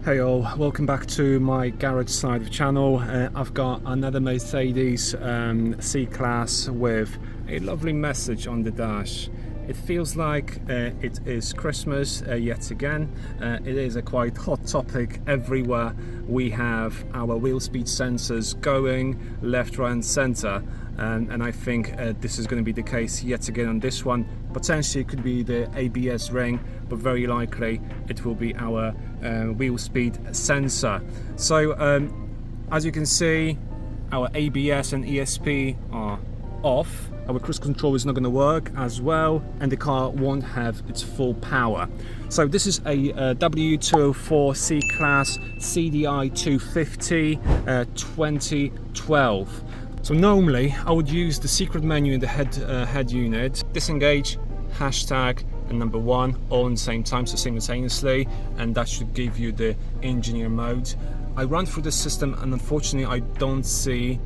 Hey all, welcome back to my garage side of the channel. I've got another Mercedes C-Class with a lovely message on the dash. It feels like it is Christmas yet again. It is a quite hot topic everywhere. We have our wheel speed sensors going left, right and center, and I think this is going to be the case yet again on this one. Potentially it could be the ABS ring, but very likely it will be our wheel speed sensor. So as you can see, our ABS and ESP are off. Our cruise control is not going to work as well, and the car won't have its full power. So this is a W204 C-Class CDI 250 2012. So normally I would use the secret menu in the head unit, disengage, hashtag and number 1 all in the same time, so simultaneously, and that should give you the engineer mode. I run through the system and unfortunately I don't see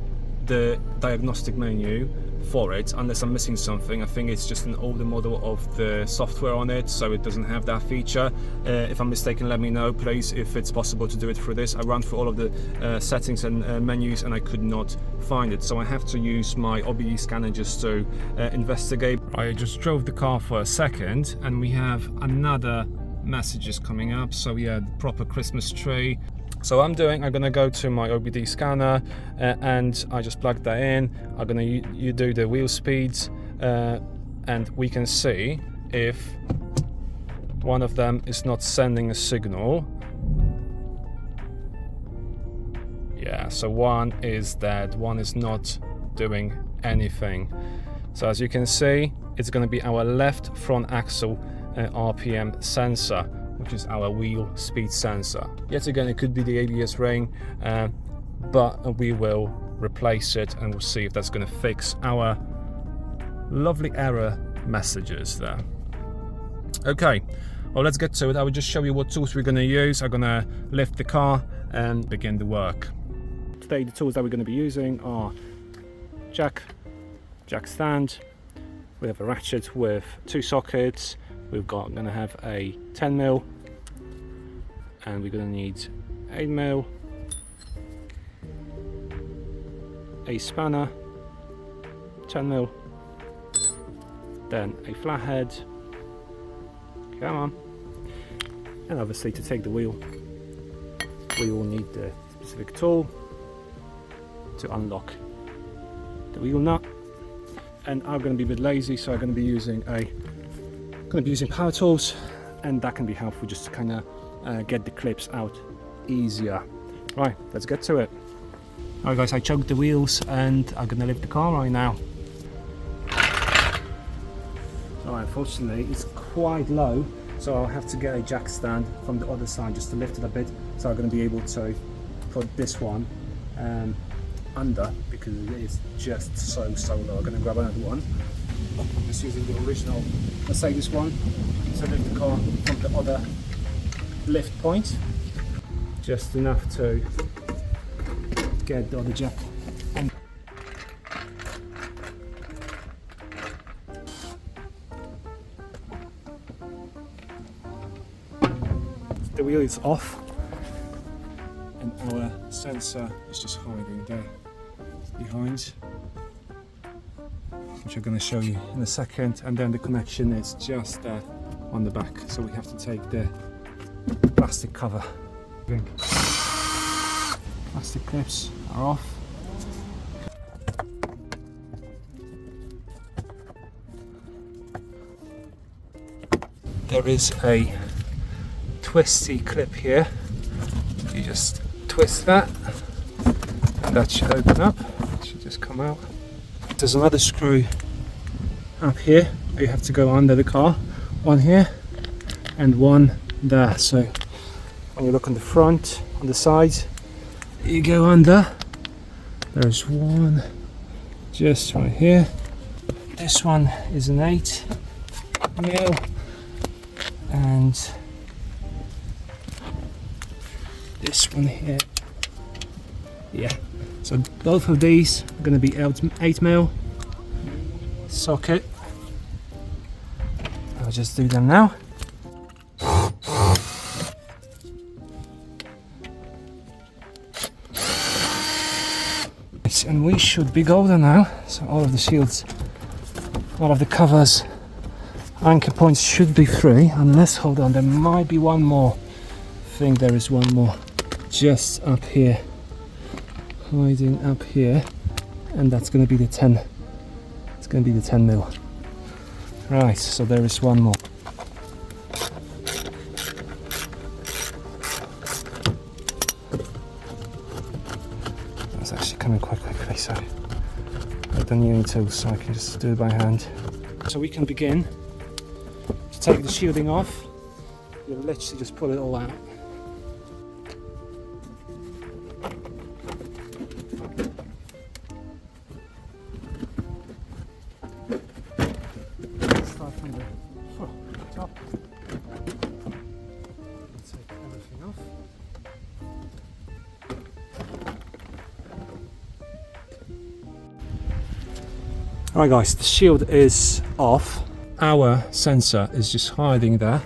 the diagnostic menu for it unless I'm missing something. I think it's just an older model of the software on it, so it doesn't have that feature. If I'm mistaken, let me know please if it's possible to do it through this. I ran through all of the settings and menus and I could not find it, so I have to use my OBD scanner just to investigate. I just drove the car for a second and we have another messages coming up. So yeah, the proper Christmas tree. So I'm gonna go to my OBD scanner and I just plug that in. I'm gonna you do the wheel speeds and we can see if one of them is not sending a signal. Yeah, so one is dead, one is not doing anything. So as you can see, it's gonna be our left front axle RPM sensor, which is our wheel speed sensor. Yet again, it could be the ABS ring, but we will replace it and we'll see if that's going to fix our lovely error messages there. Okay, well, let's get to it. I will just show you what tools we're going to use. I'm going to lift the car and begin the work. Today, the tools that we're going to be using are jack stand. We have a ratchet with 2 sockets. We're going to have a 10mm and we're going to need 8mm, a spanner, 10mm, then a flathead, come on, and obviously to take the wheel we will need the specific tool to unlock the wheel nut. And I'm going to be a bit lazy, so I'm going to be using power tools, and that can be helpful just to kind of get the clips out easier. Right, let's get to it. Alright guys, I choked the wheels and I'm gonna lift the car right now. So unfortunately it's quite low, so I'll have to get a jack stand from the other side just to lift it a bit. So I'm gonna be able to put this one under because it is just so low. I'm gonna grab another one. I'm just using the original Mercedes one to lift the car from the other lift point, just enough to get the other jack. The wheel is off and our sensor is just hiding there behind, which I'm going to show you in a second, and then the connection is just there on the back, so we have to take the plastic cover. Plastic clips are off. There is a twisty clip here. You just twist that and that should open up. It should just come out. There's another screw up here. You have to go under the car. One here and one there. So when you look on the front, on the sides, you go under. There's one just right here. This one is an 8mm and this one here. Yeah, so both of these are going to be 8mm socket. I'll just do them now. Right, and we should be golden now. So all of the shields, all of the covers, anchor points should be free, unless, hold on, there might be one more. I think there is one more just up here, hiding up here, and that's going to be the 10. It's going to be the 10 mil. Right, so there is one more. That's actually coming quite quickly, so I don't need any tools, so I can just do it by hand. So we can begin to take the shielding off. You'll literally just pull it all out. Start from the top. Take everything off. Alright guys, the shield is off. Our sensor is just hiding there.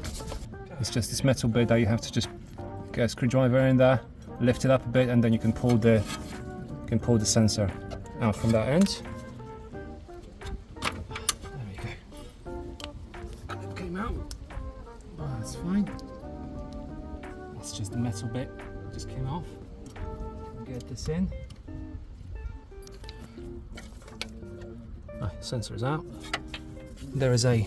It's just this metal bit that you have to just get a screwdriver in there, lift it up a bit, and then you can pull the sensor out from that end. There we go. It came out. Oh, that's fine. That's just the metal bit. Just came off. Get this in. Right, sensor is out. There is a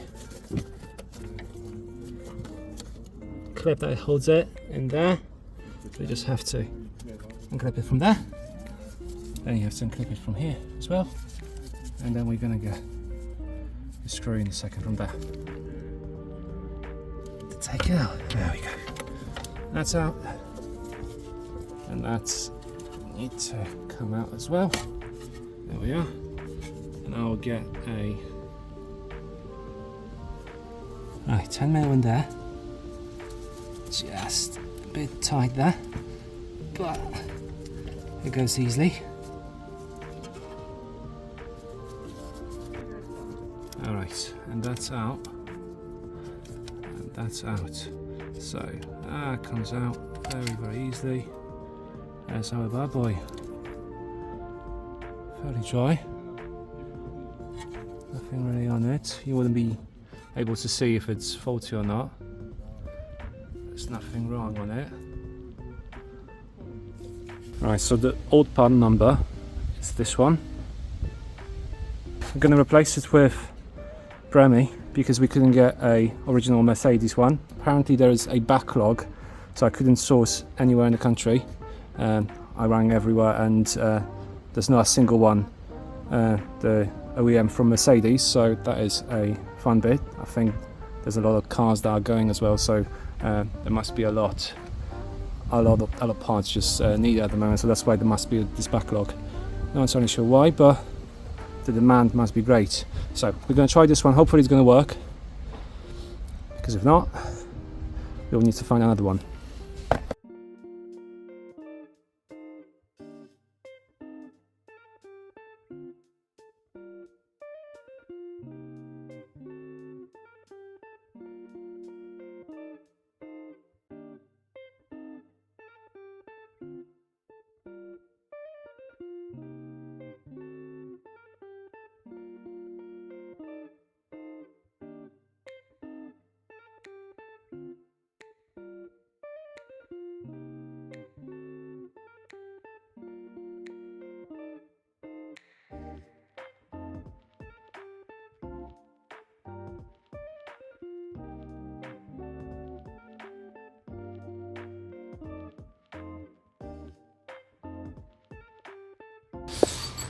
clip that holds it in there. So you just have to unclip it from there. Then you have to unclip it from here as well. And then we're gonna get the screw in a second from there. Take it out. There we go. That's out. And that's need to come out as well. There we are. And I'll get a 10 mil in there. Just a bit tight there, but it goes easily. Alright, and that's out. And that's out. So that comes out very easily. There's our bad boy. Fairly dry. Nothing really on it. You wouldn't be able to see if it's faulty or not. There's nothing wrong on it. Right, so the old part number is this one. I'm going to replace it with Bremy because we couldn't get a original Mercedes one. Apparently there is a backlog, so I couldn't source anywhere in the country. I rang everywhere and there's not a single one, the OEM from Mercedes, so that is a fun bit. I think there's a lot of cars that are going as well, so there must be a lot of parts just needed at the moment, so that's why there must be this backlog. No one's really sure why, but the demand must be great. So we're going to try this one, hopefully it's going to work, because if not, we'll need to find another one.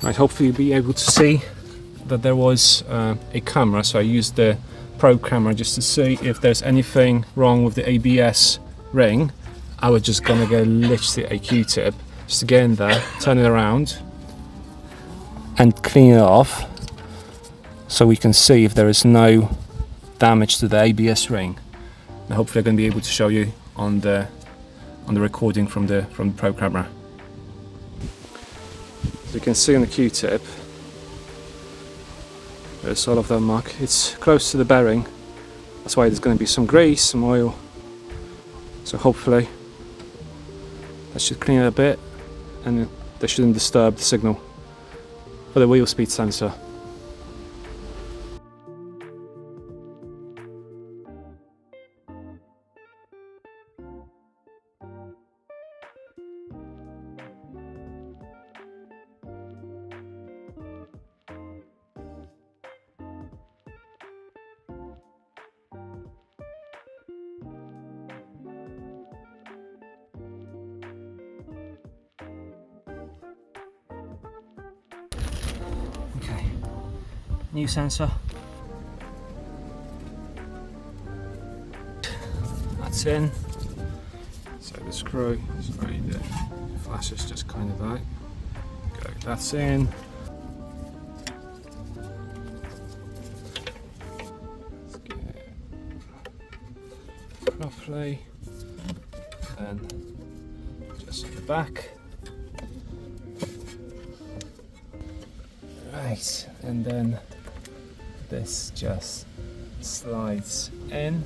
Right, hopefully you'll be able to see that there was a camera, so I used the probe camera just to see if there's anything wrong with the ABS ring. I was just gonna get literally a Q-tip just to get in there, turn it around and clean it off so we can see if there is no damage to the ABS ring. And hopefully I'm going to be able to show you on the recording from the probe camera. As you can see on the Q-tip, there's all of that muck. It's close to the bearing, that's why there's going to be some grease, some oil. So hopefully that should clean it a bit and that shouldn't disturb the signal. for the wheel speed sensor. Okay, new sensor. That's in. So the screw, sorry, the flash is just kind of like, go, that's in. Let's get it properly, and just on the back. Right, and then this just slides in.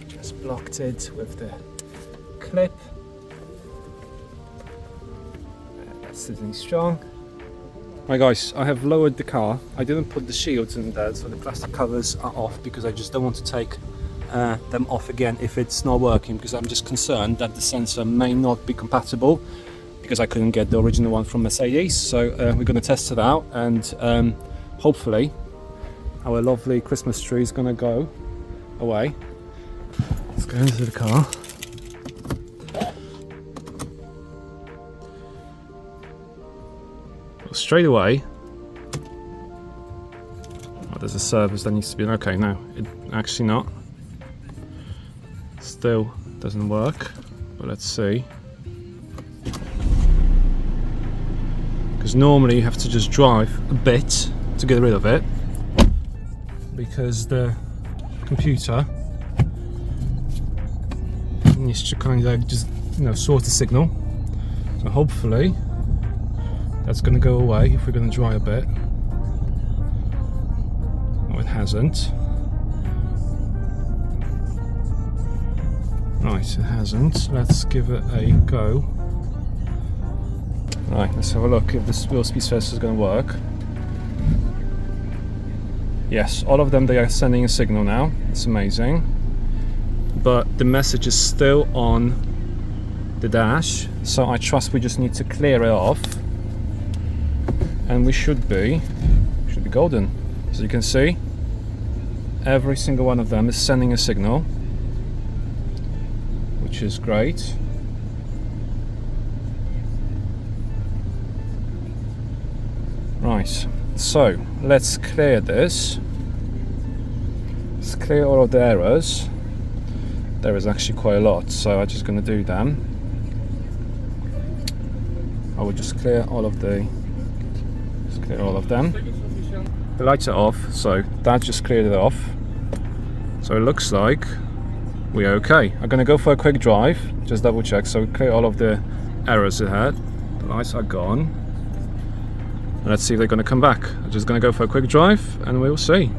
Just blocked it with the clip. That's sitting strong. Right guys, I have lowered the car. I didn't put the shields in there, so the plastic covers are off because I just don't want to take them off again if it's not working, because I'm just concerned that the sensor may not be compatible because I couldn't get the original one from Mercedes. So we're going to test it out, and hopefully our lovely Christmas tree is going to go away. Let's go into the car. Well, straight away, oh, there's a service that needs to be okay. No, it actually not. Still doesn't work, but let's see. Because normally you have to just drive a bit to get rid of it, because the computer needs to kind of just, you know, sort the signal. So hopefully that's going to go away if we're going to drive a bit. No, it hasn't. Right, it hasn't. Let's give it a go. Right, let's have a look if this wheel speed sensor is going to work. Yes, all of them, they are sending a signal now. It's amazing. But the message is still on the dash, so I trust we just need to clear it off, and we should be golden. So you can see, every single one of them is sending a signal, which is great. Right, so let's clear this. Let's clear all of the errors. There is actually quite a lot, so I'm just going to do them. I will just clear all of them. The lights are off, so that just cleared it off. So it looks like we're okay. I'm going to go for a quick drive, just double check, so clear all of the errors it had. The lights are gone. And let's see if they're going to come back. I'm just going to go for a quick drive and we'll see.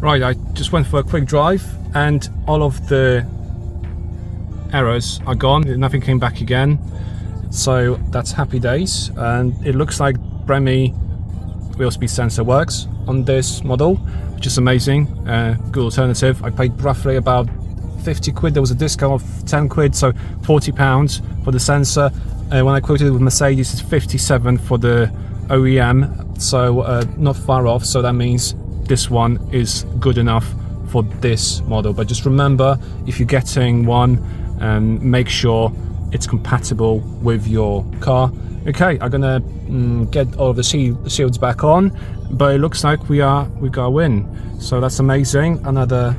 Right, I just went for a quick drive and all of the errors are gone. Nothing came back again. So that's happy days. And it looks like Bremmy wheel speed sensor works on this model, which is amazing. Good alternative. I paid roughly about 50 quid. There was a discount of 10 quid, so £40 for the sensor. When I quoted it with Mercedes, it's 57 for the OEM, so not far off. So that means this one is good enough for this model. But just remember, if you're getting one, make sure it's compatible with your car. Okay, I'm gonna get all of the shields back on, but it looks like we got a win. So that's amazing. Another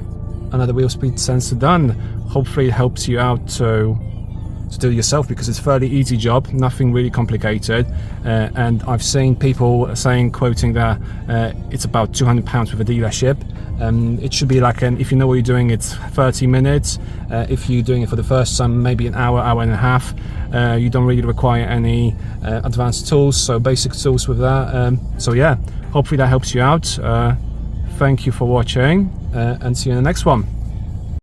wheel speed sensor done. Hopefully it helps you out to do it yourself, because it's a fairly easy job, nothing really complicated. And I've seen people quoting that it's about £200 with a dealership. It should be like if you know what you're doing, it's 30 minutes. If you're doing it for the first time, maybe an hour and a half. You don't really require any advanced tools, so basic tools with that. So yeah, hopefully that helps you out. Thank you for watching, and see you in the next one.